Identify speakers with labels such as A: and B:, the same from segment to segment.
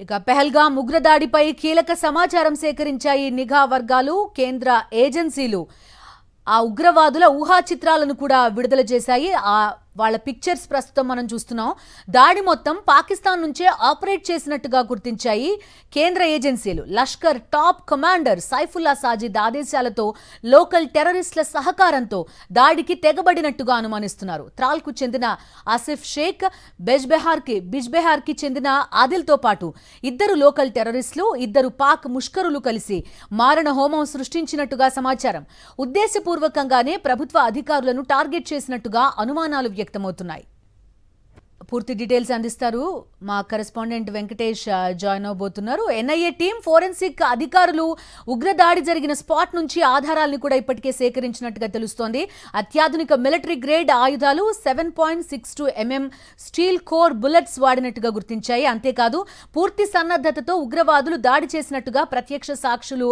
A: ఇక పెహల్గాం ఉగ్రదాడిపై కీలక సమాచారం సేకరించాయి నిఘా వర్గాలు, కేంద్ర ఏజెన్సీలు. ఆ ఉగ్రవాదుల ఊహా చిత్రాలను కూడా విడుదల చేశాయి. వాళ్ళ పిక్చర్స్ ప్రస్తుతం మనం చూస్తున్నాం. దాడి మొత్తం పాకిస్తాన్ నుంచే ఆపరేట్ చేసినట్టుగా గుర్తించాయి కేంద్ర ఏజెన్సీలు. లష్కర్ టాప్ కమాండర్ సైఫుల్లా సాజిద్ ఆదేశాలతో లోకల్ టెర్రరిస్టుల సహకారంతో దాడికి తెగబడినట్టుగా అనుమానిస్తున్నారు. త్రాల్కు చెందిన ఆసిఫ్ షేక్, బిజ్బెహార్కి చెందిన ఆదిల్తో పాటు ఇద్దరు లోకల్ టెర్రరిస్టులు, ఇద్దరు పాక్ ముష్కరులు కలిసి మారణ హోమం సృష్టించినట్టుగా సమాచారం. ఉద్దేశపూర్వకంగానే ప్రభుత్వ అధికారులను టార్గెట్ చేసినట్టుగా అనుమానాలు వ్యక్తమవుతున్నాయి. పూర్తి డీటెయిల్స్ అందిస్తారు మా కరెస్పాండెంట్ వెంకటేష్. జాయిన్ అవబోతున్నారు. ఎన్ఐఏ టీం, ఫోరెన్సిక్ అధికారులు ఉగ్రదాడి జరిగిన స్పాట్ నుంచి ఆధారాలను కూడా ఇప్పటికే సేకరించినట్టుగా తెలుస్తోంది. అత్యాధునిక మిలిటరీ గ్రేడ్ ఆయుధాలు 7.62 mm స్టీల్ కోర్ బుల్లెట్స్ వాడినట్టుగా గుర్తించాయి. అంతేకాదు పూర్తి సన్నద్ధతతో ఉగ్రవాదులు దాడి చేసినట్టుగా ప్రత్యక్ష సాక్షులు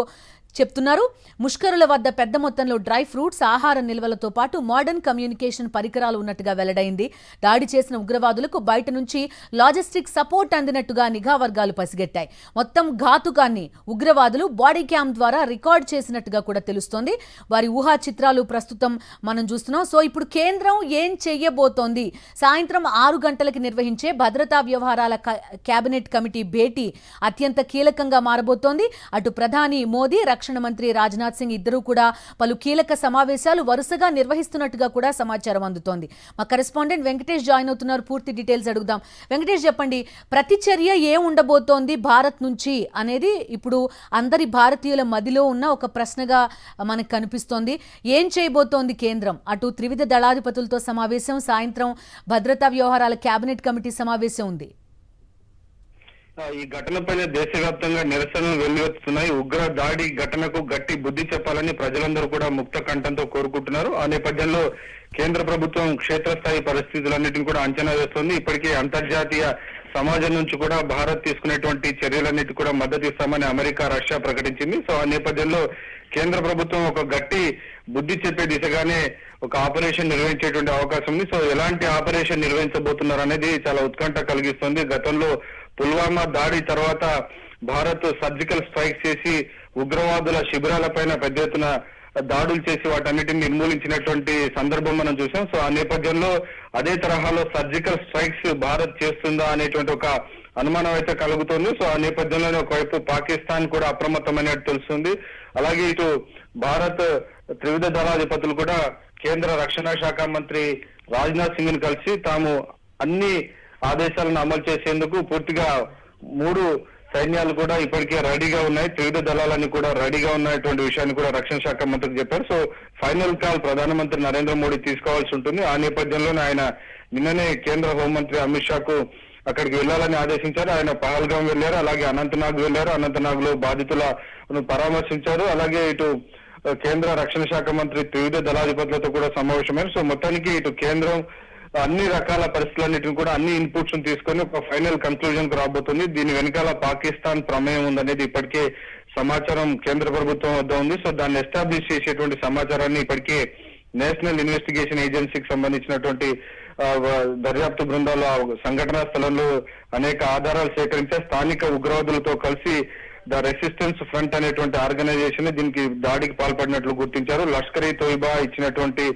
A: చెప్తున్నారు. ముష్కరుల వద్ద పెద్ద మొత్తంలో డ్రై ఫ్రూట్స్, ఆహార నిల్వలతో పాటు మోడర్న్ కమ్యూనికేషన్ పరికరాలు ఉన్నట్టుగా వెల్లడైంది. దాడి చేసిన ఉగ్రవాదులకు బయట నుంచి లాజిస్టిక్ సపోర్ట్ అందినట్టుగా నిఘా వర్గాలు పసిగట్టాయి. మొత్తం ఘాతుకాన్ని ఉగ్రవాదులు బాడీ క్యామ్ ద్వారా రికార్డ్ చేసినట్టుగా కూడా తెలుస్తోంది. వారి ఊహా చిత్రాలు ప్రస్తుతం మనం చూస్తున్నాం. సో ఇప్పుడు కేంద్రం ఏం చెయ్యబోతోంది? సాయంత్రం 6 గంటలకి నిర్వహించే భద్రతా వ్యవహారాల కేబినెట్ కమిటీ భేటీ అత్యంత కీలకంగా మారబోతోంది. అటు ప్రధాని మోదీ, రక్షణ మంత్రి రాజ్నాథ్ సింగ్ ఇద్దరూ కూడా పలు కీలక సమావేశాలు వరుసగా నిర్వహిస్తున్నట్టుగా కూడా సమాచారం అందుతోంది. మా కరెస్పాండెంట్ వెంకటేష్ జాయిన్ అవుతున్నారు. పూర్తి డీటెయిల్స్ అడుగుదాం. వెంకటేష్, చెప్పండి, ప్రతిచర్య ఏం ఉండబోతోంది భారత్ నుంచి అనేది ఇప్పుడు అందరి భారతీయుల మదిలో ఉన్న ఒక ప్రశ్నగా మనకు కనిపిస్తోంది. ఏం చేయబోతోంది కేంద్రం? అటు త్రివిధ దళాధిపతులతో సమావేశం, సాయంత్రం భద్రతా వ్యవహారాల కేబినెట్ కమిటీ సమావేశం ఉంది.
B: ఈ ఘటనపైన దేశవ్యాప్తంగా నిరసనలు వెల్లువెత్తుతున్నాయి. ఉగ్ర దాడి ఘటనకు గట్టి బుద్ధి చెప్పాలని ప్రజలందరూ కూడా ముక్త కంఠంతో కోరుకుంటున్నారు. ఆ నేపథ్యంలో కేంద్ర ప్రభుత్వం క్షేత్రస్థాయి పరిస్థితులన్నింటినీ కూడా అంచనా వేస్తోంది. ఇప్పటికే అంతర్జాతీయ సమాజం నుంచి కూడా భారత్ తీసుకునేటువంటి చర్యలన్నిటి కూడా మద్దతు ఇస్తామని అమెరికా, రష్యా ప్రకటించింది. సో ఆ నేపథ్యంలో కేంద్ర ప్రభుత్వం ఒక గట్టి బుద్ధి చెప్పే దిశగానే ఒక ఆపరేషన్ నిర్వహించేటువంటి అవకాశం ఉంది. సో ఎలాంటి ఆపరేషన్ నిర్వహించబోతున్నారు అనేది చాలా ఉత్కంఠ కలిగిస్తుంది. గతంలో పుల్వామా దాడి తర్వాత భారత్ సర్జికల్ స్ట్రైక్ చేసి ఉగ్రవాదుల శిబిరాలపైన పెద్ద ఎత్తున దాడులు చేసి వాటన్నిటిని నిర్మూలించినటువంటి సందర్భం మనం చూసాం. సో ఆ నేపథ్యంలో అదే తరహాలో సర్జికల్ స్ట్రైక్స్ భారత్ చేస్తుందా అనేటువంటి ఒక అనుమానం అయితే కలుగుతుంది. సో ఆ నేపథ్యంలోనే ఒకవైపు పాకిస్తాన్ కూడా అప్రమత్తమైనట్టు తెలుస్తుంది. అలాగే ఇటు భారత్ త్రివిధ దళాధిపతులు కూడా కేంద్ర రక్షణ శాఖ మంత్రి రాజ్నాథ్ సింగ్ ని కలిసి తాము అన్ని ఆదేశాలను అమలు చేసేందుకు పూర్తిగా 3 సైన్యాలు కూడా ఇప్పటికే రెడీగా ఉన్నాయి. త్రివిధ దళాలన్నీ కూడా రెడీగా ఉన్నటువంటి విషయాన్ని కూడా రక్షణ శాఖ మంత్రికి చెప్పారు. సో ఫైనల్ కాల్ ప్రధానమంత్రి నరేంద్ర మోడీ తీసుకోవాల్సి ఉంటుంది. ఆ నేపథ్యంలోనే ఆయన నిన్ననే కేంద్ర హోంమంత్రి అమిత్ షాకు అక్కడికి వెళ్లాలని ఆదేశించారు. ఆయన పహల్గాం వెళ్లారు, అలాగే అనంతనాగ్ వెళ్లారు. అనంతనాగ్ లో బాధితులను పరామర్శించారు. అలాగే ఇటు కేంద్ర రక్షణ శాఖ మంత్రి త్రివిధ దళాధిపతులతో కూడా సమావేశమైనారు. సో మొత్తానికి ఇటు కేంద్రం అన్ని రకాల పరిస్థితులన్నిటిని కూడా అన్ని ఇన్పుట్స్ తీసుకొని ఒక ఫైనల్ కన్క్లూజన్ కు రాబోతుంది. దీని వెనకాల పాకిస్తాన్ ప్రమేయం ఉందనేది ఇప్పటికే సమాచారం కేంద్ర ప్రభుత్వం వద్ద ఉంది. సో దాన్ని ఎస్టాబ్లిష్ చేసేటువంటి సమాచారాన్ని ఇప్పటికే నేషనల్ ఇన్వెస్టిగేషన్ ఏజెన్సీకి సంబంధించినటువంటి దర్యాప్తు బృందాలు సంఘటనా స్థలంలో అనేక ఆధారాలు సేకరించే స్థానిక ఉగ్రవాదులతో కలిసి ద రెసిస్టెన్స్ ఫ్రంట్ అనేటువంటి ఆర్గనైజేషన్ దీనికి దాడికి పాల్పడినట్లు గుర్తించారు. లష్కర్ ఈ తోయిబా ఇచ్చినటువంటి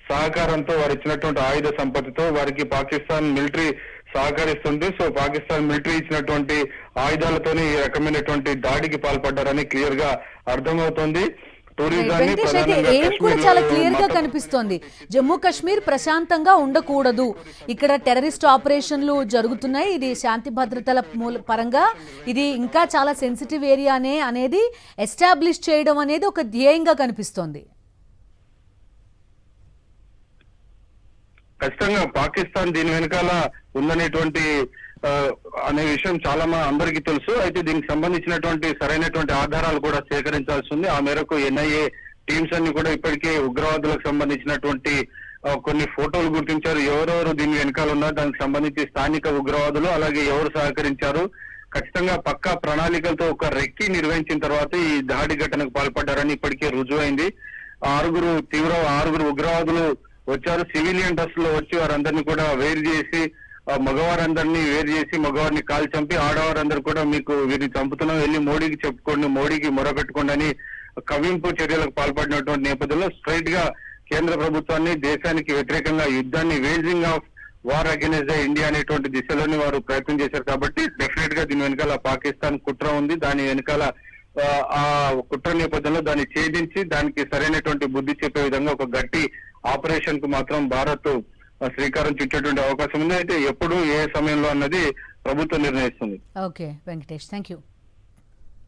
B: సహకారంతో, వారు ఇచ్చినటువంటి ఆయుధ సంపత్తితో వారికి పాకిస్తాన్ మిలిటరీ సహకరిస్తుంది. సో పాకిస్తాన్ మిలిటరీ ఇచ్చినటువంటి ఆయుధాలతోనే ఈ రకమైనటువంటి దాడికి పాల్పడ్డారని క్లియర్ గా అర్థమవుతోంది.
A: చాలా క్లియర్ గా కనిపిస్తోంది. జమ్మూ కాశ్మీర్ ప్రశాంతంగా ఉండకూడదు, ఇక్కడ టెర్రరిస్ట్ ఆపరేషన్లు జరుగుతున్నాయి, ఇది శాంతి భద్రతల పరంగా ఇది ఇంకా చాలా సెన్సిటివ్ ఏరియానే అనేది ఎస్టాబ్లిష్ చేయడం అనేది ఒక ధ్యేయంగా కనిపిస్తోంది.
B: ఖచ్చితంగా పాకిస్తాన్ దీని వెనకాల ఉందనేటువంటి అనే విషయం చాలా అందరికీ తెలుసు. అయితే దీనికి సంబంధించినటువంటి సరైనటువంటి ఆధారాలు కూడా సేకరించాల్సి ఉంది. ఆ మేరకు ఎన్ఐఏ టీమ్స్ అన్ని కూడా ఇప్పటికే ఉగ్రవాదులకు సంబంధించినటువంటి కొన్ని ఫోటోలు గుర్తించారు. ఎవరెవరు దీని వెనకాల ఉన్నారు, దానికి సంబంధించి స్థానిక ఉగ్రవాదులు, అలాగే ఎవరు సహకరించారు, ఖచ్చితంగా పక్కా ప్రణాళికలతో ఒక రెక్కి నిర్వహించిన తర్వాత ఈ దాడి ఘటనకు పాల్పడ్డారని ఇప్పటికే రుజువైంది. 6 ఉగ్రవాదులు వచ్చారు. సివిలియన్ డ్రెస్ లో వచ్చి వారందరినీ కూడా వేరు చేసి మగవారందరినీ వేరు చేసి మగవారిని కాల్ చంపి ఆడవారందరూ కూడా మీకు వీరిని చంపుతున్నాం, వెళ్ళి మోడీకి చెప్పుకోండి, మోడీకి మొరపెట్టుకోండి అని కవింపు చర్యలకు పాల్పడినటువంటి నేపథ్యంలో స్ట్రైట్ గా కేంద్ర ప్రభుత్వాన్ని దేశానికి వ్యతిరేకంగా యుద్ధాన్ని waging of war against the India అనేటువంటి దిశలోని వారు ప్రయత్నం చేశారు. కాబట్టి డెఫినెట్ గా దీని వెనకాల పాకిస్తాన్ కుట్ర ఉంది. దాని వెనకాల ఆ కుట్ర నేపథ్యంలో దాన్ని ఛేదించి దానికి సరైనటువంటి బుద్ధి చెప్పే విధంగా ఒక గట్టి ఆపరేషన్ కు మాత్రం భారత్ శ్రీకారం చుట్టేటువంటి అవకాశం ఉంది. అయితే ఎప్పుడు ఏ సమయంలో అన్నది ప్రభుత్వం నిర్ణయిస్తుంది.
A: Okay Venkatesh, thank you.